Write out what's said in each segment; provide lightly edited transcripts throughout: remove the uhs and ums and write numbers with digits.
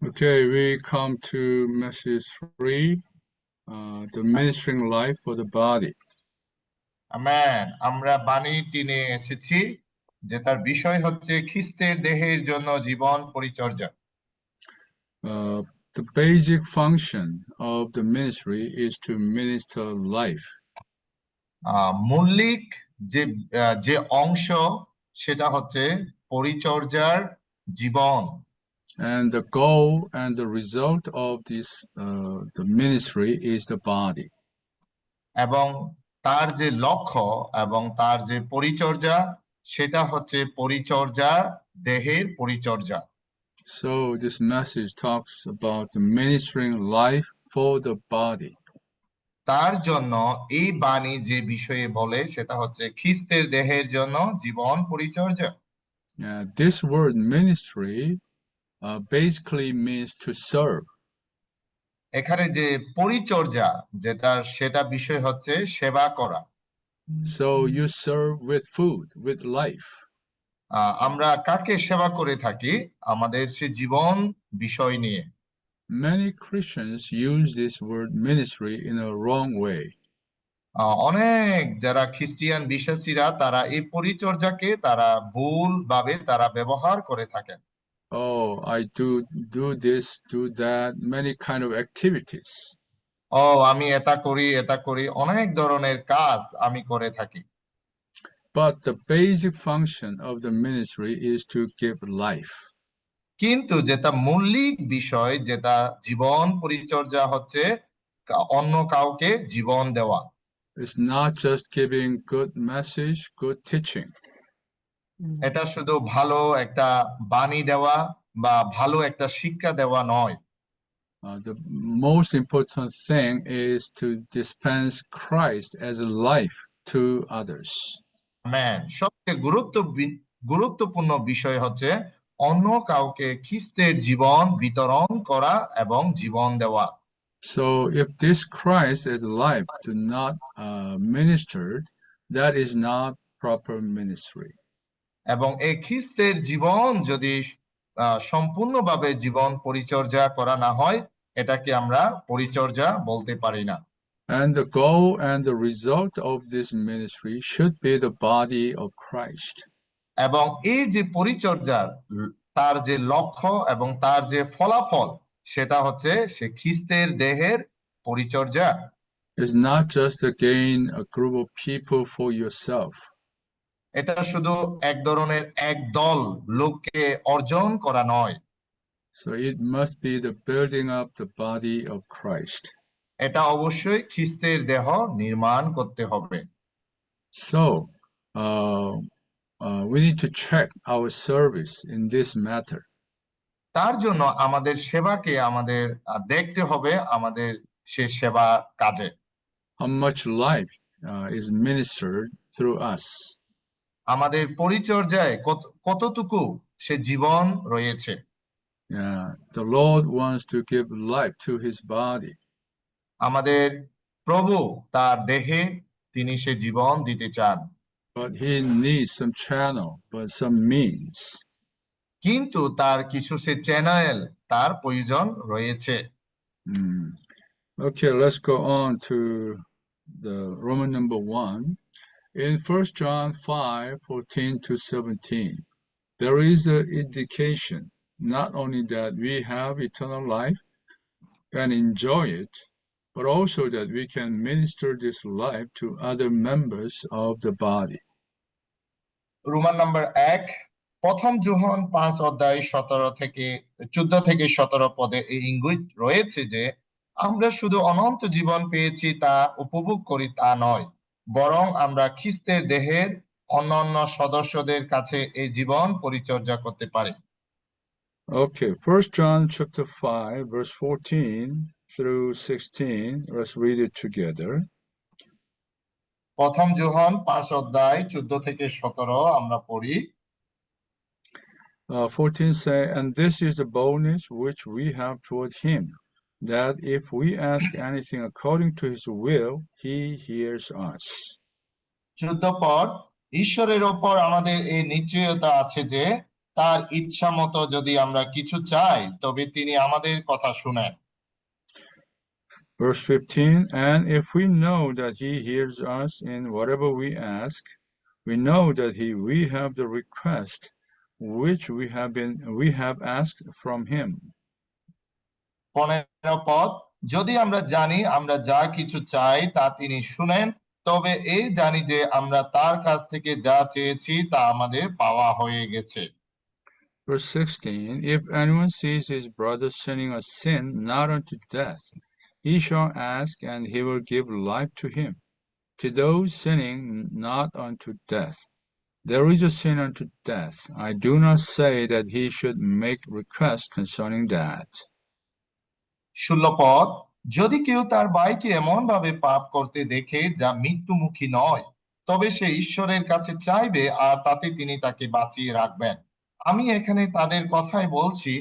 Okay, we come to message 3, the ministering life for the body. Amen. আমরা বাণীটি নিয়ে এসেছি যে তার বিষয় হচ্ছে খ্রিস্টের দেহের জন্য জীবন পরিচর্যা। The basic function of the ministry is to minister life. মৌলিক যে যে অংশ সেটা হচ্ছে পরিচর্যার জীবন। And the goal and the result of this the ministry is the body. এবং তার যে লক্ষ্য এবং তার যে পরিচর্যা সেটা হচ্ছে পরিচর্যা, দেহের পরিচর্যা। So this message talks about the ministering life for the body. তার জন্য এই বাণী যে বিষয়ে বলে সেটা হচ্ছে খ্রিস্টের দেহের জন্য জীবন পরিচর্যা। This word ministry basically means to serve. এখানে যে পরিচর্যা সেটা বিষয় হচ্ছে সেবা করা। So you serve with food, with life. আমরা কাকে সেবা করে থাকি? আমাদের সে জীবন বিষয় নিয়ে। Many Christians use this word ministry in a wrong way. অনেক যারা খ্রিস্টিয়ান বিশ্বাসীরা তারা এই পরিচর্যাকে তারা ভুলভাবে তারা ব্যবহার করে থাকেন। Oh, I do this, do that, many kind of activities. আমি এটা করি, অনেক ধরনের কাজ আমি করে থাকি। But the basic function of the ministry is to give life. কিন্তু যেটা মৌলিক বিষয়, যেটা জীবন পরিচর্যা হচ্ছে অন্য কাউকে জীবন দেওয়া। It's not just giving good message, good teaching. এটা শুধু ভালো একটা বাণী দেওয়া বা ভালো একটা শিক্ষা দেওয়া নয়। The most important thing is to dispense Christ as a life to others. Amen. সবচেয়ে গুরুত্বপূর্ণ বিষয় হচ্ছে অন্য কাউকে খ্রিস্টের জীবন বিতরণ করা এবং জীবন দেওয়া। So if this Christ as a life do not ministered, that is not proper ministry. এবং এই খ্রিস্টের জীবন যদি সম্পূর্ণভাবে জীবন পরিচর্যা করা না হয়, এটাকে আমরা পরিচর্যা বলতে পারি না। And the goal and the result of this ministry should be the body of Christ. এবং এই যে পরিচর্যার তার যে লক্ষ্য এবং তার যে ফলাফল সেটা হচ্ছে সে খ্রিস্টের দেহের পরিচর্যা। It's not just to gain a group of people for yourself. এটা শুধু এক ধরনের একদল লোককে অর্জন করা নয়। So it must be the building up the body of Christ. এটা অবশ্যই খ্রিস্টের দেহ নির্মাণ করতে হবে। So we need to check our service in this matter. তার জন্য আমাদের সেবাকে আমাদের দেখতে হবে, আমাদের সে সেবা কাজে how much life is ministered through us. আমাদের পরিচর্যায় কতটুকু সে জীবন রয়েছে। The Lord wants to give life to his body. আমাদের প্রভু তার দেহে তিনি সে জীবন দিতে চান। But he needs some channel, but some means. কিন্তু তার কিছু সে চ্যানেল তার প্রয়োজন রয়েছে। Okay, let's go on to the Roman number 1. In 1 John 5:14-17, there is an indication not only that we have eternal life and enjoy it, but also that we can minister this life to other members of the body. Roman number 1, প্রথম যোহন 5:14-17 পদে এই ইঙ্গিত রয়েছে যে আমরা শুধু অনন্ত জীবন পেয়েছি তা উপভোগ করি তা নয়, বরং আমরা খ্রিস্টের দেহের অন্যান্য সদস্যদের কাছে এই জীবন পরিচর্যা করতে পারি। Okay, 1 John chapter 5, verse 14-16. Let's read it together. প্রথম যোহন 5:14-17 আমরা পড়ি। 14 say, and this is the boldness which we have toward him, that if we ask anything according to his will, he hears us. 14 পদ, ঈশ্বরের ওপর আমাদের এই নিশ্চয়তা আছে যে তার ইচ্ছা মতো যদি আমরা কিছু চাই তবে তিনি আমাদের কথা শুনেন। Verse 15, and if we know that he hears us in whatever we ask, we know that we have the request which we have asked from him. 15 পদ, যদি আমরা জানি আমরা যা কিছু চাই তা তিনি শুনেন, তবে এই জানি যে আমরা তার কাছ থেকে যা চেয়েছি তা আমাদের পাওয়া হয়ে গেছে। Verse 16, if anyone sees his brother sinning a sin not unto death, he shall ask, and he will give life to him. To those sinning not unto death, there is a sin unto death. I do not say that he should make request concerning that. 16 পদ, যদি কেউ তার ভাইকে এমন ভাবে পাপ করতে দেখে যা মৃত্যুমুখী নয়, তবে সে ঈশ্বরের কাছে চাইবে আর তাতে তিনি তাকে বাঁচিয়ে রাখবেন। আমি এখানে তাদের কথাই বলছি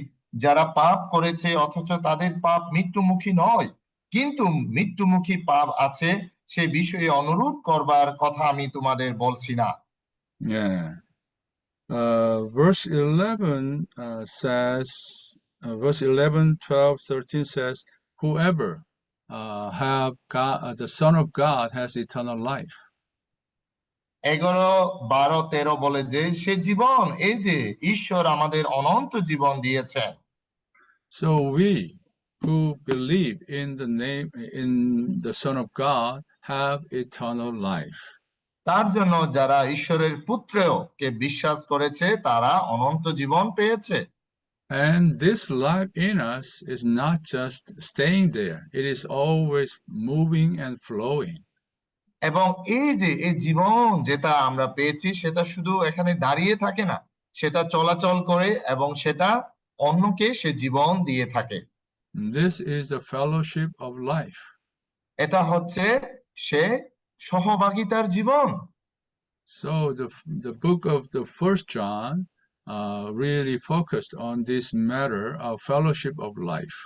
যারা পাপ করেছে অথচ তাদের পাপ মৃত্যুমুখী নয়, কিন্তু মৃত্যুমুখী পাপ আছে, সে বিষয়ে অনুরোধ করবার কথা আমি তোমাদের বলছি না। Yeah. Verse 11 says, verse 11, 12, 13 says, whoever have God, the Son of God has eternal life. 11, 12, 13 বলে যে সে জীবন, এই যে ঈশ্বর আমাদের অনন্ত জীবন দিয়েছেন। So we who believe in the Son of God have eternal life. তার জন্য যারা ঈশ্বরের পুত্রেও কে বিশ্বাস করেছে তারা অনন্ত জীবন পেয়েছে। And this life in us is not just staying there, it is always moving and flowing. এবং এই যে এই জীবন যেটা আমরা পেয়েছি সেটা শুধু এখানে দাঁড়িয়ে থাকে না, সেটা চলাচল করে এবং সেটা অন্যকে সে জীবন দিয়ে থাকে। This is the fellowship of life. এটা হচ্ছে সে সহভাগিতার জীবন। So the book of the First John really focused on this matter of fellowship of life.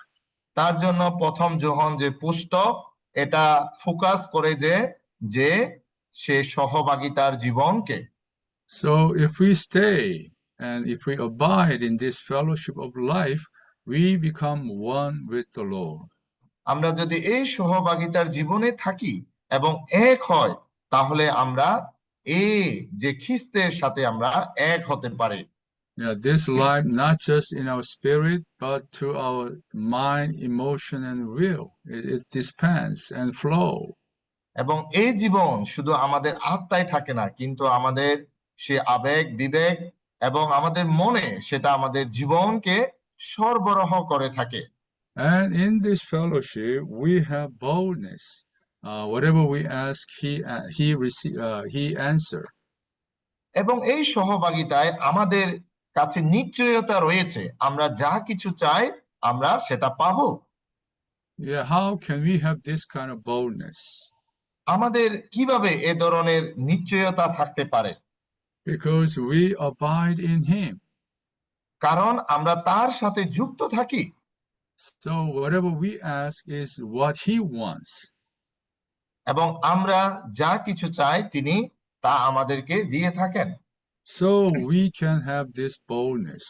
তার জন্য প্রথম যোহন যে পুস্তক এটা ফোকাস করে যে সে সহভাগিতার জীবনকে। So if we stay and if we abide in this fellowship of life, we become one with the Lord. আমরা যদি এই সহভাগিতার জীবনে থাকি এবং এক হয়, তাহলে আমরা এই যে খ্রিস্টের সাথে আমরা এক হতে পারি। Yeah, this life not just in our spirit, but to our mind, emotion, and will. It dispense and flow. এবং এই জীবন শুধু আমাদের আত্মায় থাকে না, কিন্তু আমাদের সে আবেগ, বিবেক এবং আমাদের মনে সেটা আমাদের জীবনকে সরবরাহ করে থাকে। And in this fellowship, we have boldness. Whatever we ask, he answer. এবং এই সহভাগিতায় আমাদের কাছে নিশ্চয়তা রয়েছে, আমরা যা কিছু চাই আমরা সেটা পাবো। Yeah, how can we have this kind of boldness? আমাদের কিভাবে এ ধরনের নিশ্চয়তা থাকতে পারে? Because we abide in him. কারণ আমরা তার সাথে যুক্ত থাকি। So whatever we ask is what he wants. এবং আমরা যা কিছু চাই তিনি তা আমাদেরকে দিয়ে থাকেন। So we can have this boldness.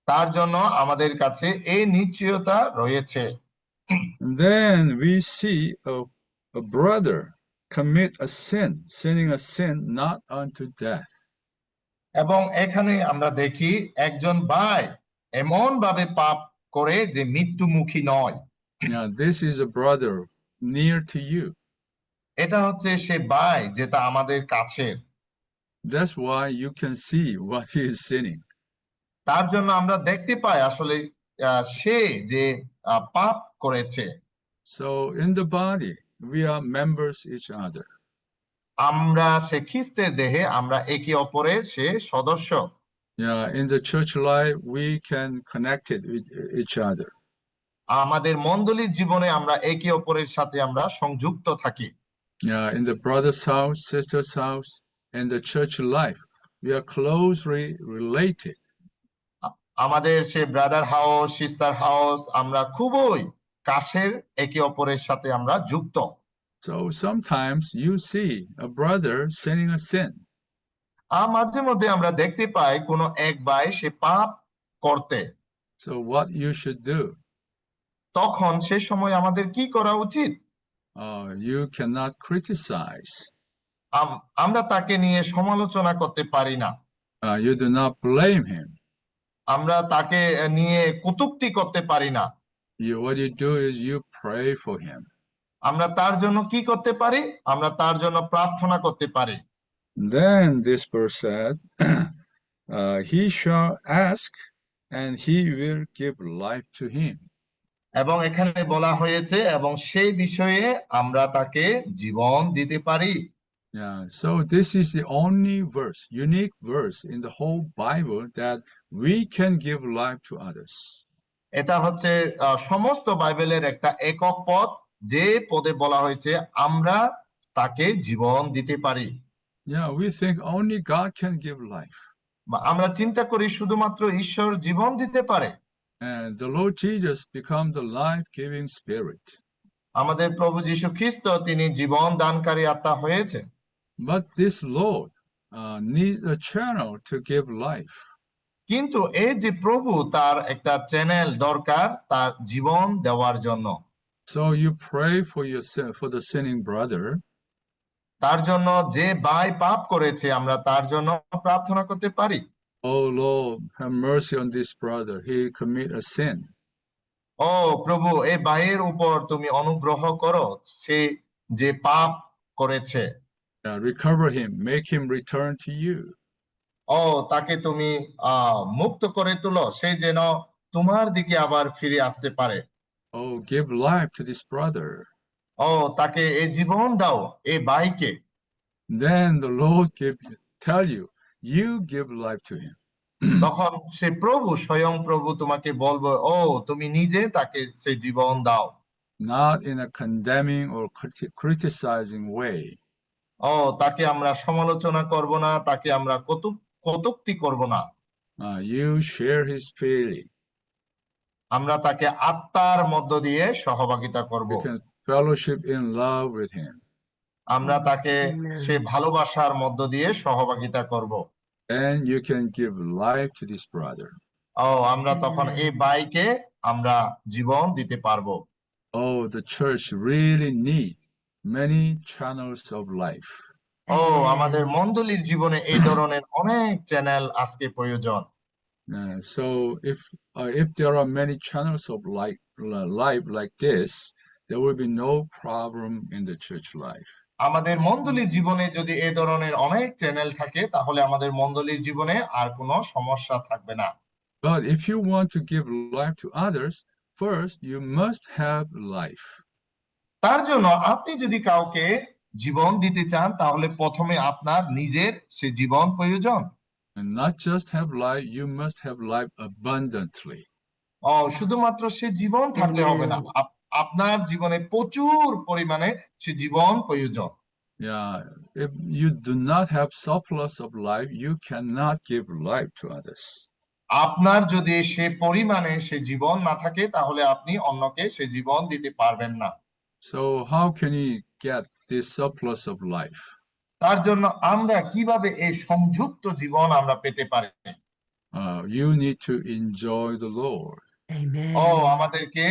তার জন্য আমাদের কাছে এই নিশ্চয়তা রয়েছে। And then we see a brother commit a sin, sinning a sin not unto death. এবং এখানে আমরা দেখি একজন ভাই এমন ভাবে পাপ করে যে মৃত্যুমুখী নয়। Now this is a brother near to you. এটা হচ্ছে সে ভাই যেটা আমাদের কাছের। That's why you can see what he is sinning. তার জন্য আমরা দেখতে পাই আসলে সে যে পাপ করেছে। So in the body, we are members each other. আমরা সে খ্রিস্টের দেহে আমরা একে অপরের সে সদস্য। Yeah, in the church life, we can connect it with each other. আমাদের মণ্ডলীর জীবনে আমরা একে অপরের সাথে আমরা সংযুক্ত থাকি। Yeah, in the brother's house, sister's house, in the church life, we are closely related. আমাদের সে ব্রাদার হাউস, সিস্টার হাউস, আমরা খুবই কাছের একে অপরের সাথে আমরা যুক্ত। So sometimes you see a brother sinning a sin. মাঝে মধ্যে আমরা দেখতে পাই কোনো এক ভাই সে পাপ করতে, So what you should do, তখন সে সময় আমাদের কি করা উচিত? you cannot criticize. আমরা তাকে নিয়ে সমালোচনা করতে পারি না, You do not blame him. আমরা তাকে নিয়ে কটূক্তি করতে পারি না। What you do is you pray for him. আমরা তার জন্য কি করতে পারি? আমরা তার জন্য প্রার্থনা করতে পারি। Then this verse said, he shall ask and he will give life to him. এবং এখানে বলা হয়েছে এবং সেই বিষয়ে আমরা তাকে জীবন দিতে পারি। Yeah, so this is the only verse, unique verse in the whole Bible that we can give life to others. এটা হচ্ছে সমস্ত বাইবেলের একটা একক পদ, যে পদে বলা হয়েছে আমরা তাকে জীবন দিতে পারি। Yeah, we think only God can give life. আমরা চিন্তা করি শুধুমাত্র ঈশ্বর জীবন দিতে পারে। And the Lord Jesus become the life-giving spirit. আমাদের প্রভু যীশু খ্রিস্ট তিনি জীবন দানকারী আত্মা হয়েছে। But this Lord needs a channel to give life. কিন্তু এই যে প্রভু, তার একটা চ্যানেল দরকার তার জীবন দেওয়ার জন্য। So you pray for the sinning brother. তার জন্য যে ভাই পাপ করেছে আমরা তার জন্য প্রার্থনা করতে পারি। Oh Lord, have mercy on this brother. He commit a sin. ও প্রভু, এই ভাইয়ের উপর তুমি অনুগ্রহ করো, সে যে পাপ করেছে। Recover him, make him return to you. ও তাকে তুমি মুক্ত করে তুলো, সে যেন তোমার দিকে আবার ফিরে আসতে পারে। Oh, give life to this brother. ও তাকে এই জীবন দাও এই ভাইকে। Then the Lord tell you, you give life to him. তখন সে প্রভু, স্বয়ং প্রভু তোমাকে বলবো, ও তুমি নিজে তাকে সে জীবন দাও। Not in a condemning or criticizing way. ও তাকে আমরা সমালোচনা করব না, তাকে আমরা কটূক্তি করব না। You share his feeling. আমরা তাকে আত্মার মধ্য দিয়ে সহভাগিতা করব। You can fellowship in love with him. আমরা তাকে সে ভালোবাসার মধ্য দিয়ে সহভাগিতা করব। And you can give life to this brother. ও আমরা তখন এই ভাইকে আমরা জীবন দিতে পারবো। Oh, the church really need many channels of life. ও আমাদের মণ্ডলীর জীবনে এই ধরনের অনেক চ্যানেল আজকে প্রয়োজন। So if there are many channels of life like this, there will be no problem in the church life. আমাদের মণ্ডলীর জীবনে যদি এই ধরনের অনেক চ্যানেল থাকে, তাহলে আমাদের মণ্ডলীর জীবনে আর কোনো সমস্যা থাকবে না। But if you want to give life to others, first you must have life. তার জন্য আপনি যদি কাউকে জীবন দিতে চান, তাহলে প্রথমে আপনার নিজের সে জীবন প্রয়োজন। And not just have life, you must have life abundantly. শুধুমাত্র সে জীবন থাকলে হবে না, আপনার জীবনে প্রচুর পরিমাণে সে জীবন প্রয়োজন। Yeah, if you do not have surplus of life, you cannot give life to others. আপনার যদি সে পরিমাণে সে জীবন না থাকে, তাহলে আপনি অন্যকে সে জীবন দিতে পারবেন না। So how can you get this surplus of life? তার জন্য আমরা কিভাবে এই সংযুক্ত জীবন আমরা পেতে পারি? You need to enjoy the Lord. Amen. আমাদেরকে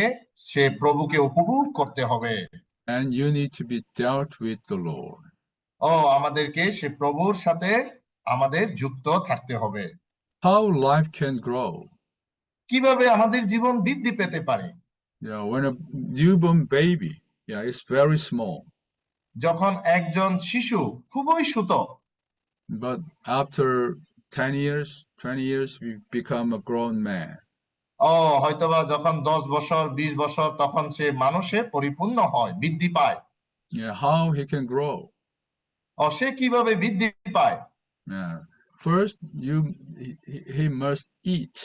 সে প্রভুকে উপভোগ করতে হবে। And you need to be dealt with the Lord. আমাদেরকে সে প্রভুর সাথে আমাদের যুক্ত থাকতে হবে। How life can grow? কিভাবে আমাদের জীবন বৃদ্ধি পেতে পারে? Yeah, when a newborn baby, it's very small. যখন একজন শিশু খুবই ছোট, But after 10 years, 20 years, we become a grown man. হয়তোবা যখন 10 বছর 20 বছর তখন সে মানুষে পরিপূর্ণ হয়, বৃদ্ধি পায়। Yeah, how he can grow? সে কিভাবে বৃদ্ধি পায়? Yeah. First, he must eat,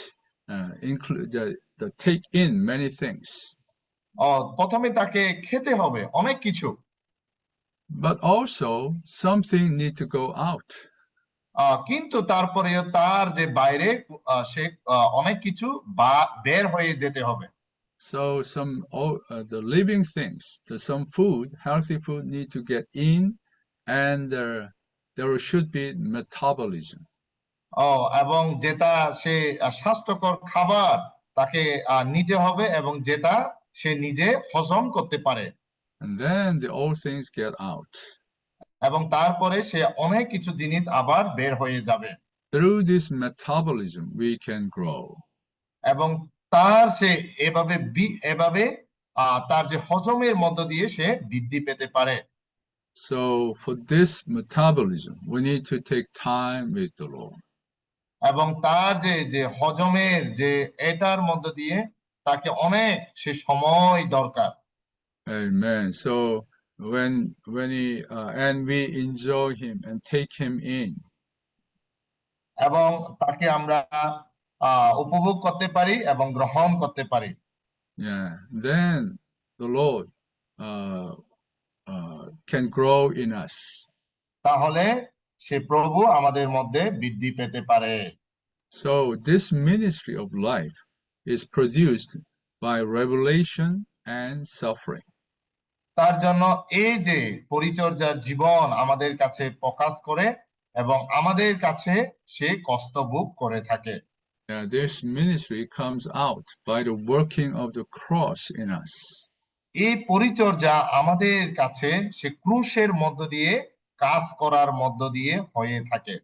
include the take in many things. প্রথমে তাকে খেতে হবে অনেক কিছু। But also something need to go out. কিন্তু তারপরেও তার যে বাইরে সে অনেক কিছু বের হয়ে যেতে হবে। So the living things, some food, healthy food need to get in, and there should be metabolism. এবং যেটা সে স্বাস্থ্যকর খাবার তাকে নিতে হবে এবং যেটা সে নিজে হজম করতে পারে And then the old things get out. এবং তারপরে সে অনেক কিছু জিনিস আবার বের হয়ে যাবে Through this metabolism, we can grow. এবং তার সে এভাবে তার যে হজমের মধ্য দিয়ে সে বৃদ্ধি পেতে পারে So for this metabolism, we need to take time with the Lord. এবং তার যে হজমের যে এটার মধ্য দিয়ে তাকে অনেক সে সময় দরকার Amen. So when he and we enjoy him and take him in. এবং তাকে আমরা উপভোগ করতে পারি এবং গ্রহণ করতে পারি Yeah. Then the Lord can grow in us. তাহলে সে প্রভু আমাদের মধ্যে বৃদ্ধি পেতে পারে So this ministry of life is produced by revelation and suffering. তার জন্য এই যে পরিচর্যার জীবন আমাদের কাছে প্রকাশ করে এবং আমাদের কাছে সে কষ্ট ভোগ করে থাকে This ministry comes out by the working of the cross in us. এই পরিচর্যা আমাদের কাছে সে ক্রুশের মধ্য দিয়ে কাজ করার মধ্য দিয়ে হয়ে থাকে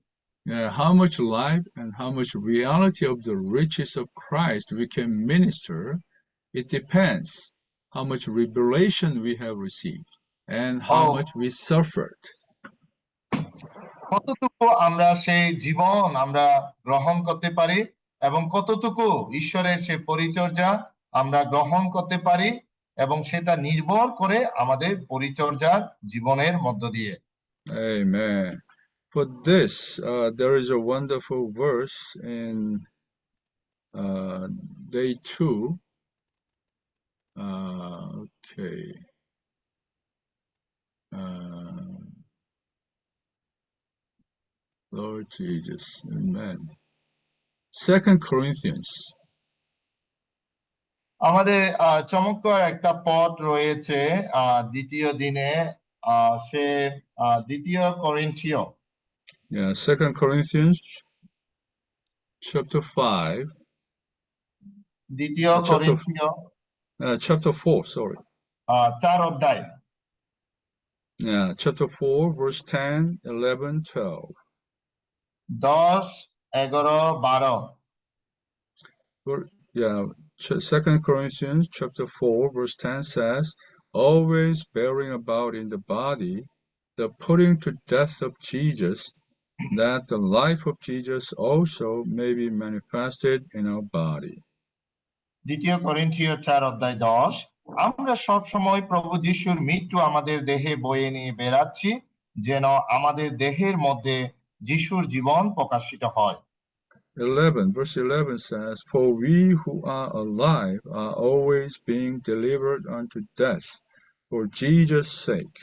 How much life and how much reality of the riches of Christ we can minister, it depends how much revelation we have received and how much we suffered. কতটুকু আমরা সেই জীবন আমরা গ্রহণ করতে পারি এবং কতটুকু ঈশ্বরের সেই পরিচর্যা আমরা গ্রহণ করতে পারি এবং সেটা নির্ভর করে আমাদের পরিচর্যার জীবনের মধ্য দিয়ে Amen. For this, there is a wonderful verse in day 2. Okay. Lord Jesus, Amen. 2 Corinthians. আমাদের চমৎকার একটা পদ রয়েছে দ্বিতীয় দিনে সে দ্বিতীয় করিন্থীয় Yeah, 2 Corinthians chapter 5. দ্বিতীয় করিন্থীয় chapter 4, sorry. 4 অধ্যায় Yeah, chapter 4, verse 10, 11, 12. 10, 11, 12. Yeah, 2 Corinthians chapter 4, verse 10 says, always bearing about in the body the putting to death of Jesus, that the life of Jesus also may be manifested in our body. দ্বিতীয় করিন্থীয় 4 অধ্যায় 10 আমরা সব সময় প্রভু যিশুর মৃত্যু আমাদের দেহে বয়ে নিয়ে বেড়াচ্ছি যেন আমাদের দেহের মধ্যে যিশুর জীবন প্রকাশিত হয় 11 verse 11 says, for we who are alive are always being delivered unto death for Jesus' sake,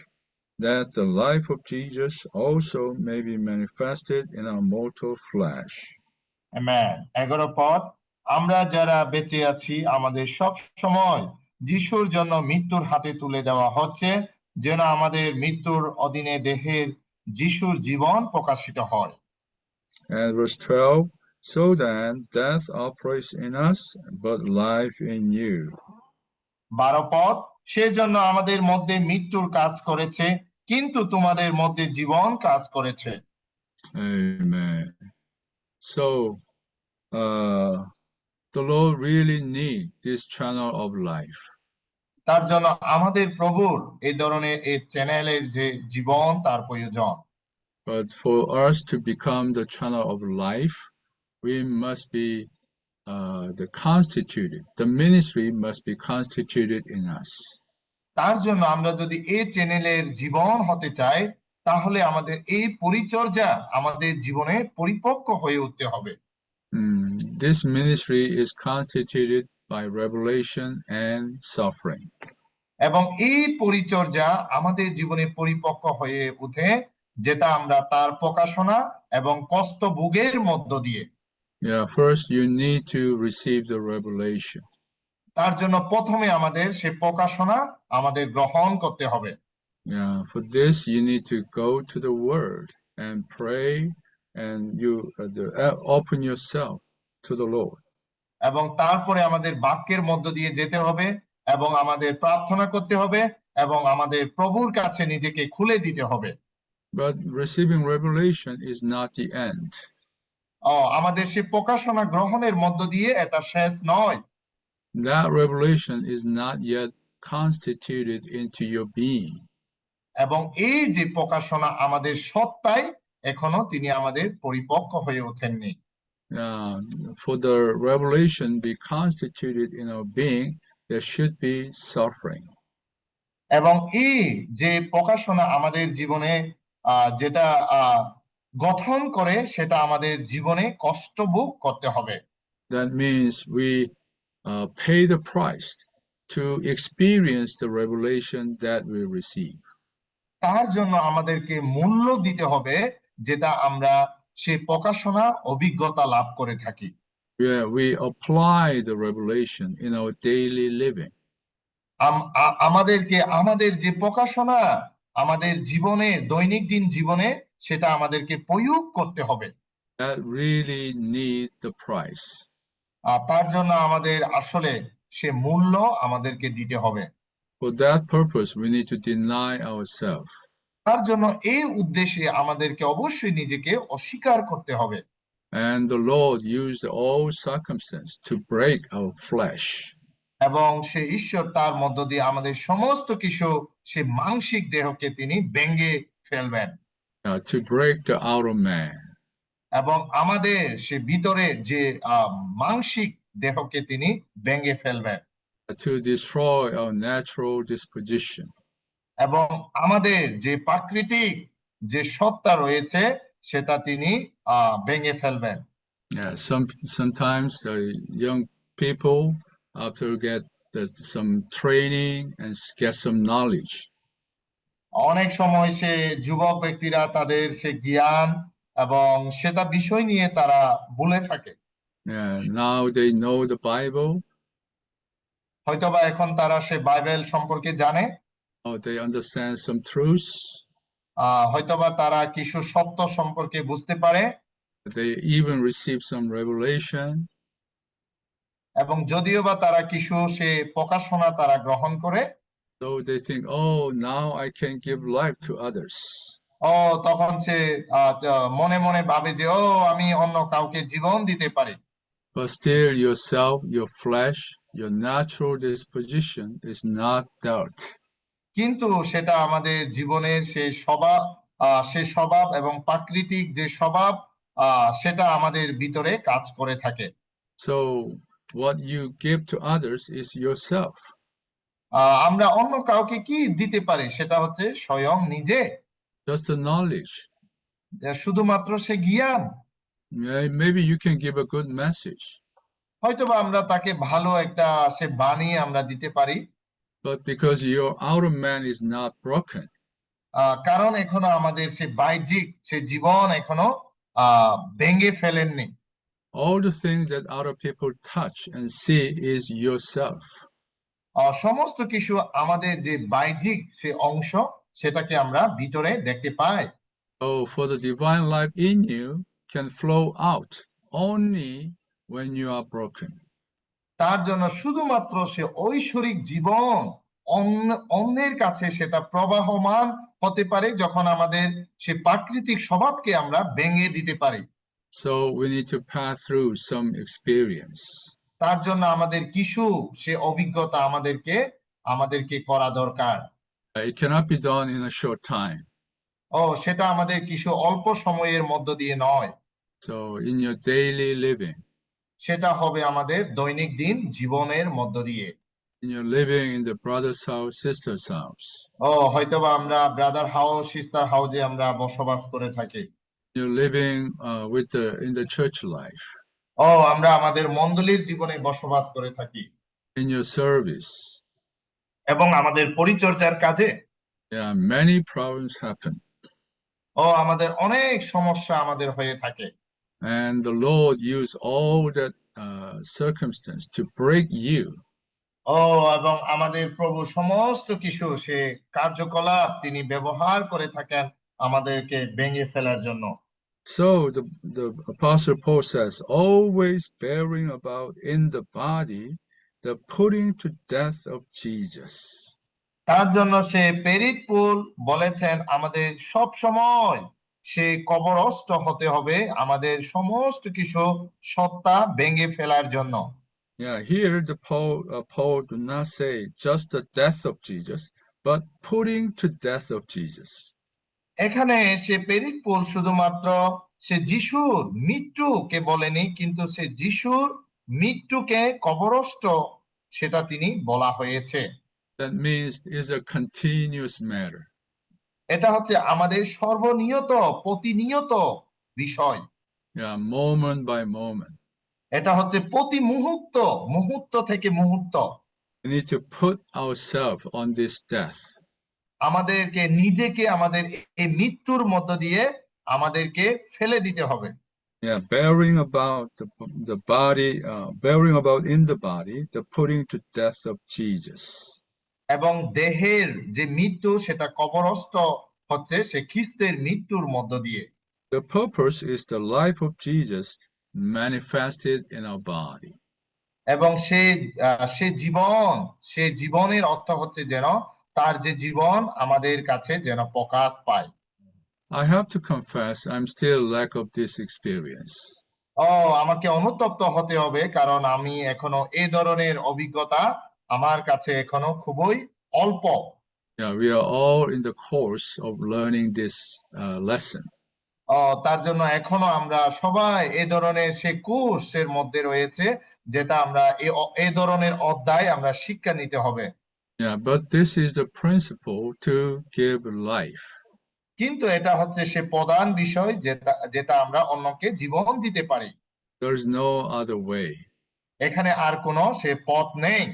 that the life of Jesus also may be manifested in our mortal flesh. Amen. 11 পদ আমরা যারা বেঁচে আছি আমাদের সব সময় যিশুর জন্য মৃত্যুর হাতে তুলে দেওয়া হচ্ছে যেন আমাদের মৃত্যুর অধীনে দেহের যিশুর জীবন প্রকাশিত হয় And verse 12, so then death operates in us, but life in you. 12 পদ সেজন্য আমাদের মধ্যে মৃত্যুর কাজ করেছে কিন্তু তোমাদের মধ্যে জীবন কাজ করেছে Amen. So the Lord really needs this channel of life. তার জন্য আমাদের প্রভুর এই ধরনের এই চ্যানেলের যে জীবন তার প্রয়োজন But for us to become the channel of life, we must be the ministry must be constituted in us. তার জন্য আমরা যদি এই চ্যানেলের জীবন হতে চাই তাহলে আমাদের এই পরিচর্যা আমাদের জীবনে পরিপক্ক হয়ে উঠতে হবে This ministry is constituted by revelation and suffering. এবং এই পরিচর্যা আমাদের জীবনে পরিপক্ক হয়ে ওঠে যেটা আমরা তার প্রকাশনা এবং কষ্ট ভোগের মধ্য দিয়ে Yeah, first you need to receive the revelation. তার জন্য প্রথমে আমাদের সেই প্রকাশনা আমাদের গ্রহণ করতে হবে Yeah, for this you need to go to the word. and pray, and you open yourself to the Lord. এবং তারপরে আমাদের বাক্যের মধ্য দিয়ে যেতে হবে এবং আমাদের প্রার্থনা করতে হবে এবং আমাদের প্রভুর কাছে নিজেকে খুলে দিতে হবে। But receiving revelation is not the end. আমাদের সে প্রকাশনা গ্রহণের মধ্য দিয়ে এটা শেষ নয়। That revelation is not yet constituted into your being. এবং এই যে প্রকাশনা আমাদের সত্তায় এখনো তিনি আমাদের পরিপক্ক হয়ে ওঠেননি। For the revelation be constituted in our being, there should be suffering. এবং এই যে প্রকাশনা আমাদের জীবনে যেটা গঠন করে সেটা আমাদের জীবনে কষ্ট ভোগ করতে হবে। That means we pay the price to experience the revelation that we receive. তার জন্য আমাদেরকে মূল্য দিতে হবে যেটা আমরা সেই প্রকাশনা অভিজ্ঞতা লাভ করে থাকি। We apply the revelation in our daily living. আমাদেরকে আমাদের যে প্রকাশনা আমাদের জীবনে দৈনন্দিন জীবনে সেটা আমাদেরকে প্রয়োগ করতে হবে। That really need the price. তার জন্য আমাদের আসলে সে মূল্য আমাদেরকে দিতে হবে। For that purpose, we need to deny ourselves. তার জন্য এই উদ্দেশ্যে আমাদেরকে অবশ্যই নিজেকে অস্বীকার করতে হবে। And the Lord used all circumstances to break our flesh. এবং সে ঈশ্বর তার মধ্য দিয়ে আমাদের সমস্ত কিছু সে মানসিক দেহকে তিনি ভেঙে ফেলবেন। To break the outer man. এবং আমাদের সে ভিতরে যে মানসিক দেহকে তিনি ভেঙে ফেলবেন। To destroy our natural disposition. এবং আমাদের যে প্রাকৃতিক যে সত্তা রয়েছে সেটা তিনি ভেঙে ফেলবেন। Sometimes the young people, after get some training and get some knowledge, অনেক সময় সে যুবক ব্যক্তিরা তাদের সে জ্ঞান এবং সেটা বিষয় নিয়ে তারা ভুলে থাকে। Now they know the Bible. হয়তোবা এখন তারা সে বাইবেল সম্পর্কে জানে। They understand some truths. হয়তোবা তারা কিছু সত্য সম্পর্কে বুঝতে পারে। They even receive some revelation. এবং যদিও বা তারা কিছু সে প্রকাশনা তারা গ্রহণ করে। So they think, oh, now I can give life to others. তখন সে মনে মনে ভাবে যে আমি অন্য কাউকে জীবন দিতে পারি। But still yourself, your flesh, your natural disposition is not dealt. কিন্তু সেটা আমাদের জীবনের সে স্বভাব এবং প্রাকৃতিক যে স্বভাব সেটা আমাদের ভিতরে কাজ করে থাকে। So what you give to others is yourself. আমরা অন্য কাউকে কি দিতে পারি সেটা হচ্ছে স্বয়ং নিজে। Just the knowledge. শুধুমাত্র সে জ্ঞান। Maybe you can give a good message. হয়তোবা আমরা তাকে ভালো একটা সে বাণী আমরা দিতে পারি। But because your outer man is not broken. কারণ এখনো আমাদের সে বাহ্যিক সে জীবন এখনো ভেঙে ফেলেননি। All the things that other people touch and see is yourself. সমস্ত কিছু আমাদের যে বাহ্যিক সে অংশ সেটাকে আমরা ভিতরে দেখতে পাই। For the divine life in you can flow out only when you are broken. তার জন্য শুধুমাত্র সে ঐশ্বরিক জীবন অন্যের কাছে সেটা প্রবাহমান হতে পারে যখন আমাদের সে প্রাকৃতিক স্বভাবকে আমরা ভেঙে দিতে পারি। So we need to pass through some experience. তার জন্য আমাদের কিছু সে অভিজ্ঞতা আমাদেরকে করা দরকার। It cannot be done in a short time. সেটা আমাদের কিছু অল্প সময়ের মধ্য দিয়ে নয়। So in your daily living. সেটা হবে আমাদের দৈনন্দিন জীবনের মধ্য দিয়ে। In your living in the brother's house, sister's house. হয়তোবা আমরা ব্রাদার হাউস সিস্টার হাউসে আমরা বসবাস করে থাকি। You're living in the church life. আমরা আমাদের মণ্ডলীর জীবনে বসবাস করে থাকি। In your service. এবং আমাদের পরিচর্যার কাজে। Many problems happen. আমাদের অনেক সমস্যা আমাদের হয়ে থাকে। And the Lord used all that circumstance to break you. এবং আমাদের প্রভু সমস্ত কিছু সে কার্যকলাপ তিনি ব্যবহার করে থাকেন আমাদেরকে ভেঙে ফেলার জন্য। So the Apostle Paul says, always bearing about in the body the putting to death of Jesus. তার জন্য সে প্রেরিত পৌল বলেছেন আমাদের সব সময় সে কবরস্থ হতে হবে আমাদের সমস্ত কিছু সত্তা ভেঙে ফেলার জন্য। Yeah, here the Paul do not say just the death of Jesus, but putting to death of Jesus. এখানে সে প্রেরিত পৌল শুধুমাত্র সে যিশুর মৃত্যুকে বলেনি, কিন্তু সে যিশুর মৃত্যুকে কবরস্থ সেটা তিনি বলা হয়েছে। That means it's a continuous matter. এটা হচ্ছে আমাদের সর্বনিয়ত প্রতিনিয়ত বিষয়। Yeah, moment by moment. এটা হচ্ছে প্রতি মুহূর্ত, মুহূর্ত থেকে মুহূর্ত We need to put ourselves on this death. আমাদেরকে নিজেকে আমাদের এই মৃত্যুর মধ্য দিয়ে আমাদেরকে ফেলে দিতে হবে। Yeah, bearing about the body, bearing about in the body the putting to death of Jesus. এবং দেহের যে মৃত্যু সেটা কবরস্থ হচ্ছে সে খ্রিস্টের মৃত্যুর মধ্য দিয়ে। The purpose is the life of Jesus manifested in our body. এবং সে জীবনের অর্থ হচ্ছে যেন তার যে জীবন আমাদের কাছে যেন প্রকাশ পায়। I have to confess, I'm still lack of this experience. আমাকে অনুতপ্ত হতে হবে, কারণ আমি এখনো এই ধরনের অভিজ্ঞতা আমার কাছে এখনো খুবই অল্প। Yeah, we are all in the course of learning this lesson. তার জন্য এখনো আমরা সবাই এই ধরনের সে কোর্সের মধ্যে রয়েছে, যেটা আমরা এই ধরনের অধ্যায় আমরা শিক্ষা নিতে হবে। Yeah, but this is the principle to give life. কিন্তু এটা হচ্ছে সে প্রধান বিষয় যেটা যেটা আমরা অন্যকে জীবন দিতে পারি। There's no other way. এখানে আর কোনো সে পথ নেই।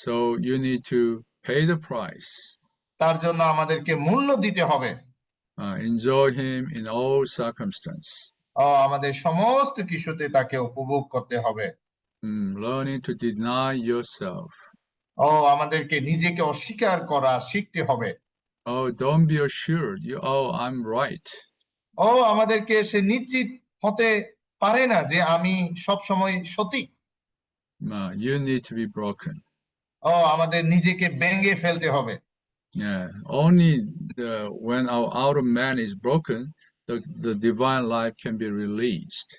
So you need to pay the price. তার জন্য আমাদেরকে মূল্য দিতে হবে। Enjoy him in all circumstance. আমাদের সমস্ত কিছুতে তাকে উপভোগ করতে হবে। Learning to deny yourself. আমাদেরকে নিজেকে অস্বীকার করা শিখতে হবে। Oh, don't be assured. I'm right. আমাদেরকে সে নিশ্চিত হতে পারে না যে আমি সব সময় সঠিক। You need to be broken. আমাদের নিজেকে ভেঙে ফেলতে হবে। Yeah, only when our outer man is broken, the divine life can be released.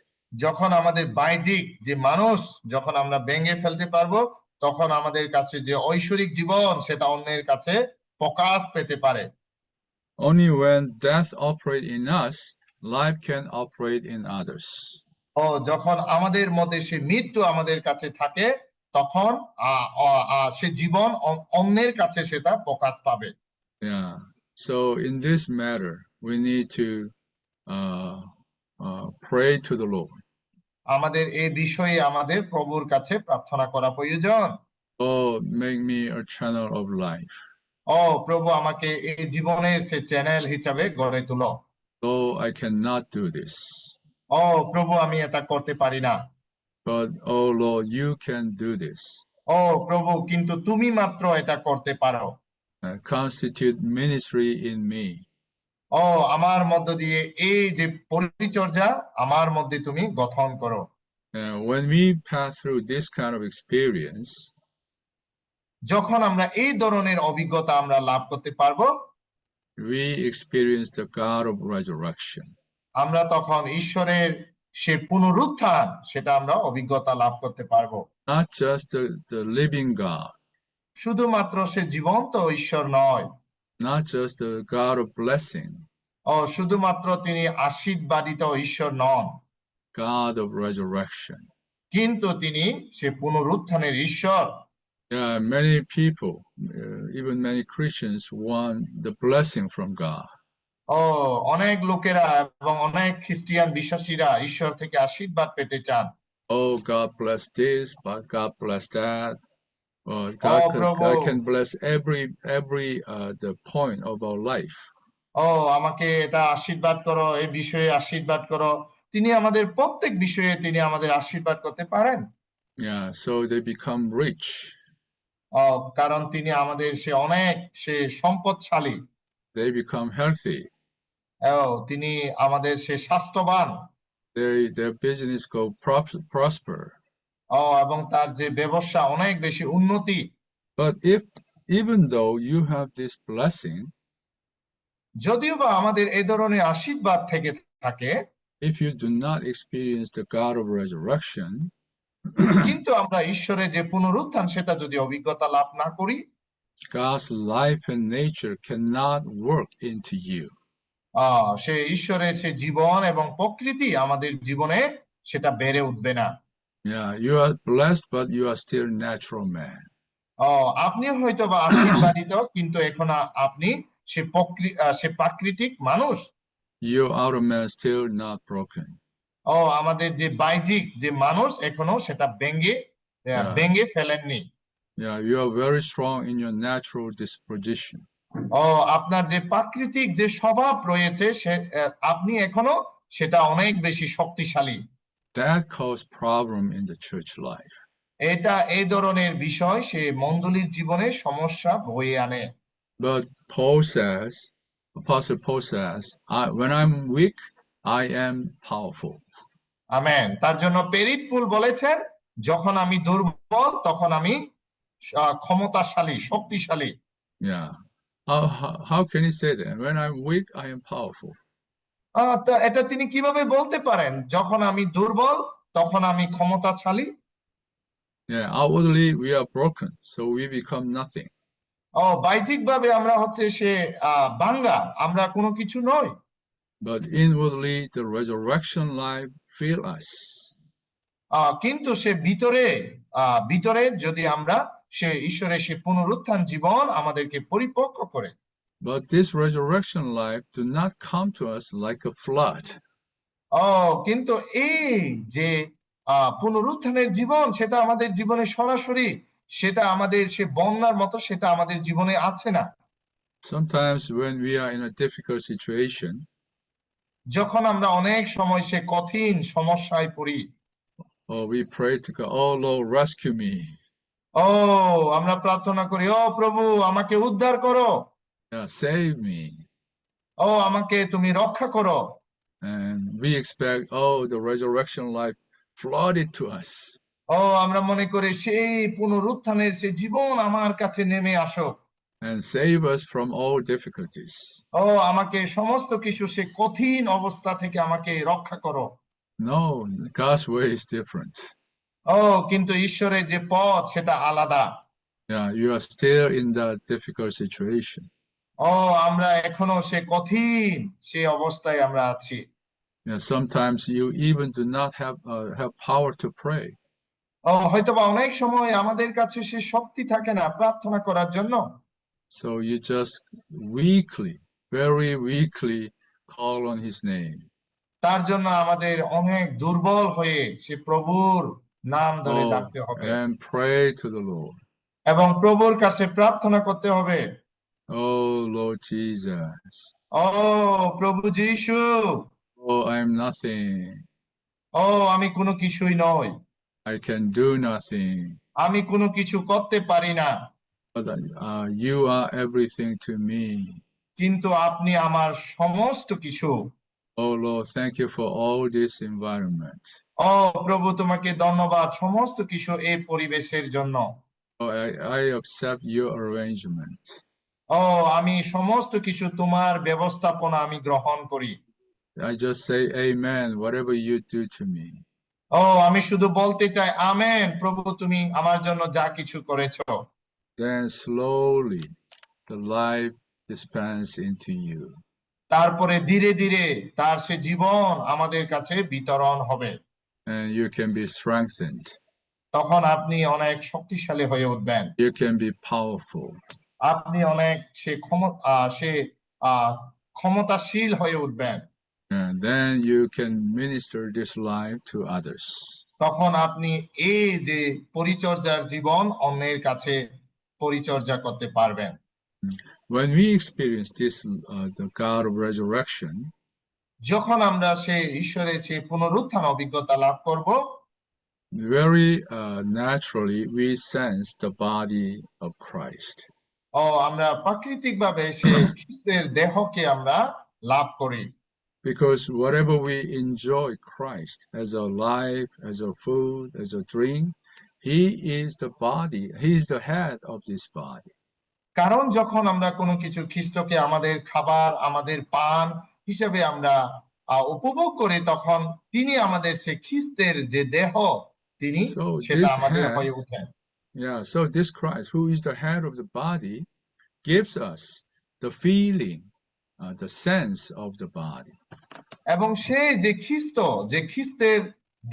যখন আমাদের বাহ্যিক যে মানুষ যখন আমরা ভেঙে ফেলতে পারবো, তখন আমাদের কাছে যে ঐশ্বরিক জীবন সেটা অন্যের কাছে প্রকাশ পেতে পারে। Only when death operates in us, life can operate in others. যখন আমাদের মধ্যে সে মৃত্যু আমাদের কাছে থাকে, তখন সে জীবন অন্যের কাছে সেটা প্রকাশ পাবে। Yeah. So in this matter, we need to pray to the Lord. আমাদের এই বিষয়ে আমাদের প্রভুর কাছে প্রার্থনা করা প্রয়োজন। Oh, make me a channel of life. প্রভু আমাকে এই জীবনের সে চ্যানেল হিসাবে গড়ে তুলো। Oh, I cannot do this. প্রভু আমি এটা করতে পারি না। But oh Lord, you can do this. প্রভু কিন্তু তুমি মাত্র এটা করতে পারো। Constitute ministry in me. আমার মধ্য দিয়ে এই যে পরিচর্যা আমার মধ্যে তুমি গঠন করো। When we pass through this kind of experience, যখন আমরা এই ধরনের অভিজ্ঞতা আমরা লাভ করতে পারবো, we experience the God of resurrection. আমরা তখন ঈশ্বরের সে পুনরুত্থান সেটা আমরা অভিজ্ঞতা লাভ করতে পারবো। Not just the living God. শুধুমাত্র সে জীবন্ত ঈশ্বর নয়। Not just the God of blessing. শুধুমাত্র তিনি আশীর্বাদিত ঈশ্বর নন। God of resurrection. কিন্তু তিনি সে পুনরুত্থানের ঈশ্বর। Yeah, many people, even many Christians, want the blessing from God. অনেক লোকেরা এবং অনেক খ্রিস্টিয়ান বিশ্বাসীরা ঈশ্বর থেকে আশীর্বাদ পেতে চান। Oh, God bless this, but God bless that. God can bless every the point of our life. আমাকে এটা আশীর্বাদ করো, এই বিষয়ে আশীর্বাদ করো। তিনি আমাদের প্রত্যেক বিষয়ে তিনি আমাদের আশীর্বাদ করতে পারেন। Yeah, so they become rich. কারণ তিনি আমাদের সে অনেক সে সম্পদশালী। They become healthy. তিনি আমাদের সে স্বাস্থ্যবান। their business go prosper. এবং তার যে ব্যবসা অনেক বেশি উন্নতি। But even though you have this blessing, যদিও বা আমাদের এই ধরনের আশীর্বাদ থেকে থাকে, if you do not experience the God of resurrection, কিন্তু আমরা ঈশ্বরের যে পুনরুত্থান সেটা যদি অভিজ্ঞতা লাভ না করি, God's life and nature cannot work into you. সে ঈশ্বরের সে জীবন এবং প্রকৃতি আমাদের জীবনে সেটা বেড়ে উঠবে না। Yeah, you are blessed, but you are still natural man. আপনি হয়তো বা আশীর্বাদিত, কিন্তু এখন আপনি সে প্রাকৃতিক মানুষ। Your outer man is still not broken. আমাদের যে বাহ্যিক যে মানুষ এখনো সেটা ভেঙে ফেলেননি। Yeah, you are very strong in your natural disposition. আপনার যে প্রাকৃতিক যে স্বভাব রয়েছে আপনি এখনো সেটা অনেক বেশি শক্তিশালী। That caused problem in the church life. এটা এই ধরনের বিষয় সে মণ্ডলীর জীবনে সমস্যা বয়ে আনে। But Apostle Paul says, when I'm weak, I am powerful. Amen. তার জন্য প্রেরিত পৌল বলেছেন, যখন আমি দুর্বল তখন আমি ক্ষমতাশালী, শক্তিশালী। Yeah. How can he say that? When I'm weak, I am powerful. এটা তিনি কিভাবে বলতে পারেন, যখন আমি দুর্বল তখন আমি ক্ষমতাশালী? Yeah, outwardly we are broken, so we become nothing. বাহ্যিকভাবে আমরা হচ্ছে সে ভাঙ্গা, আমরা কোনো কিছু নই। But inwardly the resurrection life fill us. কিন্তু সে ভিতরে যদি আমরা সে ঈশ্বরের সে পুনরুত্থান জীবন আমাদেরকে পরিপক্ক করে। But this resurrection life do not come to us like a flood. কিন্তু এই যে পুনরুত্থানের জীবন সেটা আমাদের জীবনে সরাসরি, সেটা আমাদের সে বন্যার মতো সেটা আমাদের জীবনে আছে না। Sometimes when we are in a difficult situation, যখন আমরা অনেক সময় সে কঠিন সমস্যায় পড়ি, we pray to God, oh Lord, rescue me. আমরা প্রার্থনা করি, ও প্রভু আমাকে উদ্ধার করো, save me. আমাকে তুমি রক্ষা করো। And we expect, the resurrection life flooded to us. আমরা মনে করি সেই পুনরুত্থানের সে জীবন আমার কাছে নেমে আসো। And save us from all difficulties. আমাকে সমস্ত কিছু সে কঠিন অবস্থা থেকে আমাকে রক্ষা করো। No, God's way is different. কিন্তু ঈশ্বরের যে পথ সেটা আলাদা। Yeah, you are still in that difficult situation. আমরা এখনো সে কঠিন সে অবস্থায় আমরা আছি। Yeah, sometimes you even do not have power to pray. হয়তোবা অনেক সময় আমাদের কাছে সে শক্তি থাকে না প্রার্থনা করার জন্য। So you just very weakly call on his name. তার জন্য আমাদের অনেক দুর্বল হয়ে সে প্রভুর নাম ধরে ডাকতে হবে and pray to the Lord. এবং প্রভুর কাছে প্রার্থনা করতে হবে। Oh Lord Jesus. প্রভু যীশু। I am nothing. আমি কোনো কিছুই নই। I can do nothing. আমি কোনো কিছু করতে পারি না। But you are everything to me. কিন্তু আপনি আমার সমস্ত কিছু। Oh Lord, thank you for all this environment. প্রভু তোমাকে ধন্যবাদ সমস্ত কিছু এই পরিবেশের জন্য। I accept your arrangement. আমি সমস্ত কিছু তোমার ব্যবস্থাপনা আমি গ্রহণ করি। I just say amen whatever you do to me. আমি শুধু বলতে চাই আমেন, প্রভু তুমি আমার জন্য যা কিছু করেছো। Then slowly the life dispense into you. তারপরে ধীরে ধীরে তার সে জীবন আমাদের কাছে বিতরণ হবে। And you can be strengthened. তখন আপনি অনেক শক্তিশালী হয়ে উঠবেন। You can be powerful. আপনি অনেক সে ক্ষমতাশীল হয়ে উঠবেন। And then you can minister this life to others. তখন আপনি এই যে পরিচর্যার জীবন অন্যের কাছে পরিচর্যা করতে পারবেন। When we experience this, the God of resurrection, যখন আমরা সেই ঈশ্বরের সেই পুনরুত্থান অভিজ্ঞতা লাভ করব, very naturally we sense the body of Christ. আমরা প্রাকৃতিকভাবে সেই খ্রিস্টের দেহকে আমরা লাভ করি। Because whatever we enjoy Christ as our life, as our food, as a drink, He is the body, He is the head of this body. কারণ যখন আমরা কোনো কিছু খ্রিস্টকে আমাদের খাবার আমাদের পান হিসেবে আমরা উপভোগ করি, তখন তিনি আমাদের সে খ্রিস্টের যে দেহ, তিনি So সেটা this আমাদের head, হয়ে ওঠেন। so this Christ, who is the head of the body, gives us the feeling, the sense of the body. এবং সে যে খ্রিস্ট, যে খ্রিস্টের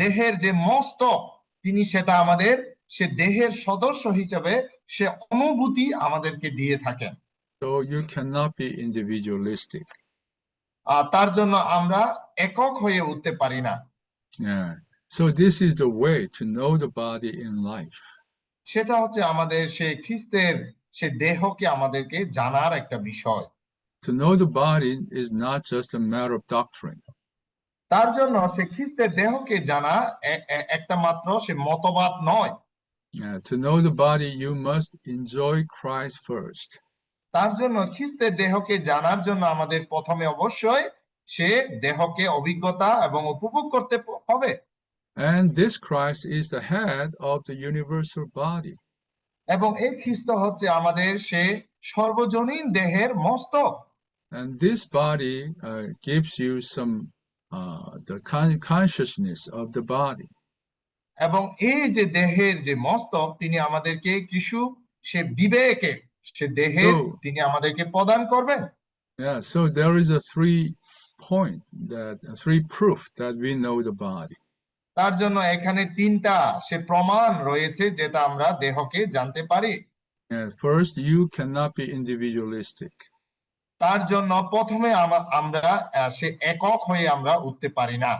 দেহের যে মস্তক, তিনি সেটা আমাদের সে দেহের সদস্য হিসেবে সে অনুভূতি আমাদেরকে দিয়ে থাকেন। So you cannot be individualistic. তার জন্য আমরা একক হয়ে উঠতে পারি না। Yeah. So this is the way to know the body in life. সেটা হচ্ছে আমাদের সে খ্রিস্টের সে দেহকে আমাদেরকে জানার একটা বিষয়। To know the body is not just a matter of doctrine. তার জন্য সে খ্রিস্টের দেহকে জানা একটা মাত্র সে মতবাদ নয়। To know the body, you must enjoy Christ first. তার জন্য খ্রিস্টের দেহকে জানার জন্য আমাদের প্রথমে অবশ্যই সে দেহকে অভিজ্ঞতা এবং উপভোগ করতে হবে। And this Christ is the head of the universal body. এবং এই খ্রিস্ট হচ্ছে আমাদের সে সর্বজনীন দেহের মস্তক। And this body gives you some the consciousness of the body. এবং এই যে দেহের যে মস্তক, তিনি আমাদেরকে কিছু সে বিবেকে সে দেহের তিনি আমাদেরকে প্রদান করবেন। Yeah, so there is a three proof that we know the body. তার জন্য এখানে তিনটা সে প্রমাণ রয়েছে যেটা আমরা দেহকে জানতে পারি। First, you cannot be individualistic. তার জন্য প্রথমে আমরা সে একক হয়ে আমরা উঠতে পারি না।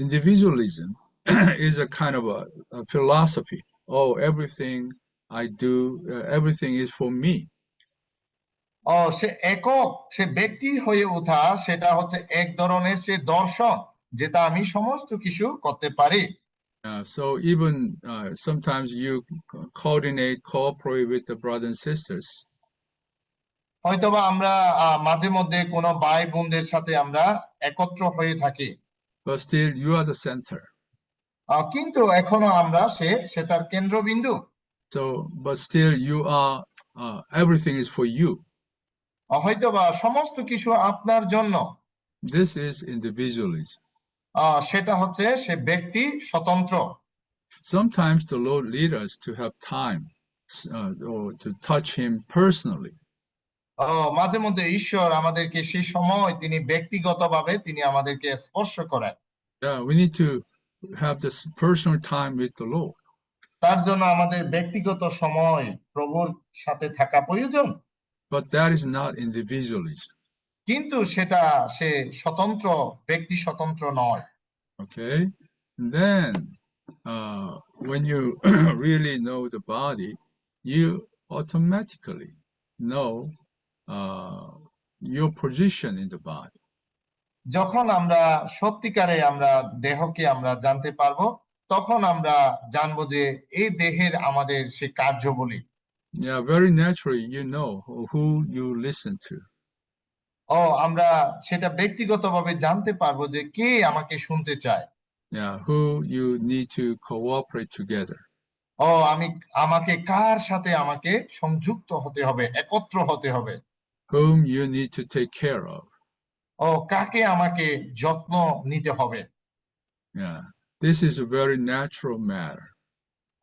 Individualism is a kind of a philosophy. Oh, everything I do, everything is for me. সে একক সে ব্যক্তি হয়ে ওঠা, সেটা হচ্ছে এক ধরনের সে দর্শন, যেটা আমি সমস্ত কিছু করতে পারি। So even sometimes you cooperate with the brothers and sisters. হয়তোবা আমরা মাঝে মধ্যে কোনো ভাই বোনদের সাথে আমরা একত্র হয়ে থাকি, but still you are the center. কিন্তু এখনো আমরা সে তার কেন্দ্রবিন্দু। So but still you are everything is for you. হয়তোবা সমস্ত কিছু আপনার জন্য। This is individualism. সেটা হচ্ছে সে ব্যক্তি স্বতন্ত্র। Sometimes the Lord leads us to have time or to touch Him personally. মাঝে মধ্যে ঈশ্বর আমাদেরকে সেই সময় তিনি ব্যক্তিগতভাবে তিনি আমাদেরকে স্পর্শ করেন। Yeah, we need to have this personal time with the Lord. তার জন্য আমাদের ব্যক্তিগত সময় প্রভুর সাথে থাকা প্রয়োজন। But that is not individualism. কিন্তু সেটা সে স্বতন্ত্র ব্যক্তি স্বতন্ত্র নয়। Okay, and then when you really know the body, you automatically know your position in the body. যখন আমরা সত্যিকারে আমরা দেহকে আমরা জানতে পারবো, তখন আমরা জানবো যে এই দেহের আমাদের সে কার্যাবলী। Yeah, very naturally you know who you listen to. আমরা সেটা ব্যক্তিগতভাবে জানতে পারবো যে কে আমাকে শুনতে চায়। Yeah, who you need to cooperate together. আমাকে কার সাথে আমাকে সংযুক্ত হতে হবে, একত্র হতে হবে। Whom you need to take care of. কাকে আমাকে যত্ন নিতে হবে। Yeah, this is a very natural matter.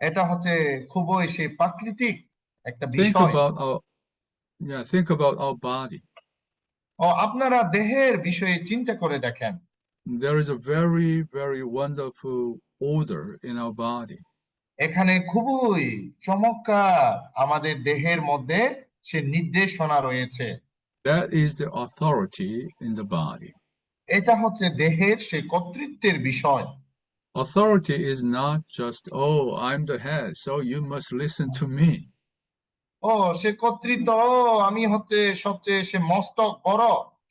এটা হচ্ছে খুবই সে প্রাকৃতিক একটা Think বিষয়। about our body. আপনারা দেহের বিষয়ে চিন্তা করে দেখেন। There is a very, very wonderful odor in our body. এখানে খুবই চমৎকার আমাদের দেহের মধ্যে সে নির্দেশনা রয়েছে। That is the authority in the body. এটা হচ্ছে দেহের সে কর্তৃত্বের বিষয়। Authority is not just, oh, I'm the head, so you must listen to me. সে কর্তৃত্ব, আমি হচ্ছে সবচেয়ে সে মস্তক বড়,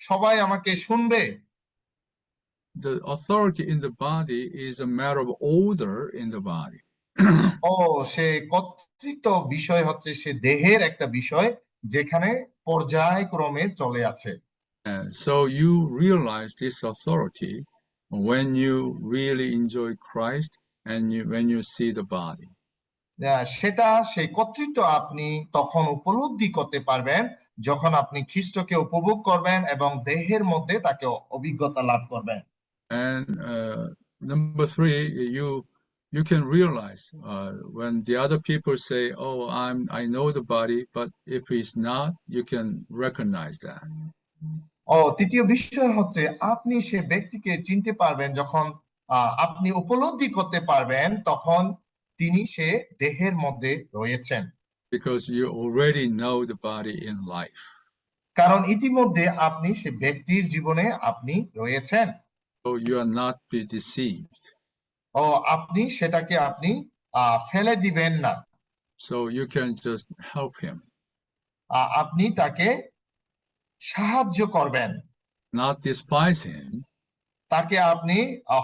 সবাই আমাকে শুনবে। The authority in the body is a matter of order in the body. সে কর্তৃত্ব বিষয় হচ্ছে সে দেহের একটা বিষয়, যেখানে পর্যায়ক্রমে চলে আছে। And so you realize this authority when you really enjoy Christ and when you see the body. সেটা সেই কর্তৃত্ব আপনি তখন উপলব্ধি করতে পারবেন যখন আপনি খ্রিস্টকে উপভোগ করবেন এবং দেহের মধ্যে তাকে অভিজ্ঞতা লাভ করবেন। And number three, you can realize when the other people say, "Oh, I know the body," but if he's not, you can recognize that. তৃতীয় বিষয় হচ্ছে আপনি সে ব্যক্তিকে চিনতে পারবেন যখন আপনি উপলব্ধি করতে পারবেন তখন তিনি সে দেহের মধ্যে রয়েছেন। Because you already know the body in life. কারণ ইতিমধ্যে আপনি সে ব্যক্তির জীবনে আপনি রয়েছেন। So you are not be deceived. আপনি সেটাকে আপনি ফেলে দিবেন না। So you can just help him. আপনি তাকে সাহায্য করবেন, Not despise him. তাকে আপনি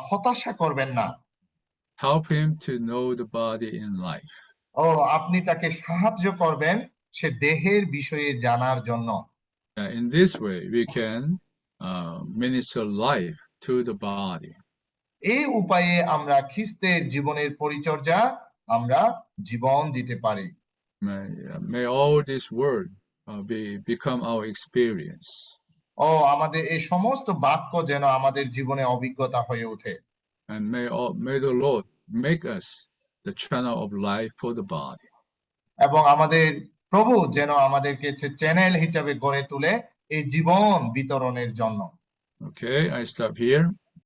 হতাশা করবেন না। Help him to know the body in life. আপনি তাকে সাহায্য করবেন সে দেহের বিষয়ে জানার জন্য। In this way, we can minister life to the body. এই উপায়ে আমরা খ্রিস্টের জীবনের পরিচর্যা আমরা জীবন দিতে পারি। May all this word become our experience. আমাদের এই সমস্ত বাক্য যেন আমাদের জীবনে অভিজ্ঞতা হয়ে ওঠে। And may the Lord make us the channel of life for the body. এবং আমাদের প্রভু যেন আমাদেরকে চ্যানেল হিসাবে গড়ে তুলে এই জীবন বিতরণের জন্য। Okay, I stop here.